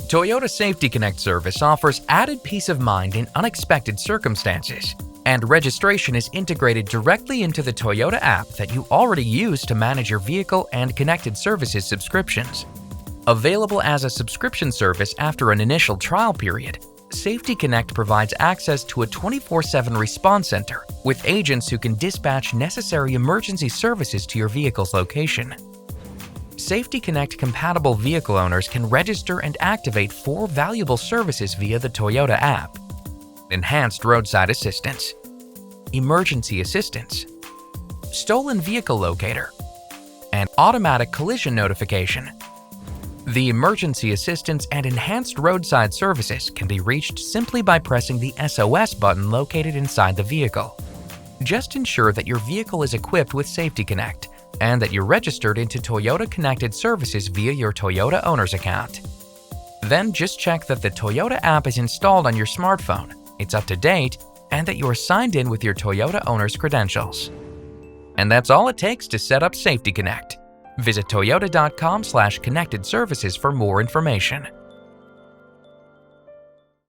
Toyota Safety Connect service offers added peace of mind in unexpected circumstances, and registration is integrated directly into the Toyota app that you already use to manage your vehicle and connected services subscriptions. Available as a subscription service after an initial trial period, Safety Connect provides access to a 24/7 response center with agents who can dispatch necessary emergency services to your vehicle's location. Safety Connect compatible vehicle owners can register and activate 4 valuable services via the Toyota app: enhanced roadside assistance, emergency assistance, stolen vehicle locator, and automatic collision notification. The emergency assistance and enhanced roadside services can be reached simply by pressing the SOS button located inside the vehicle. Just ensure that your vehicle is equipped with Safety Connect and that you're registered into Toyota Connected Services via your Toyota owner's account. Then just check that the Toyota app is installed on your smartphone, it's up to date, and that you are signed in with your Toyota owner's credentials. And that's all it takes to set up Safety Connect. Visit toyota.com/connected services for more information.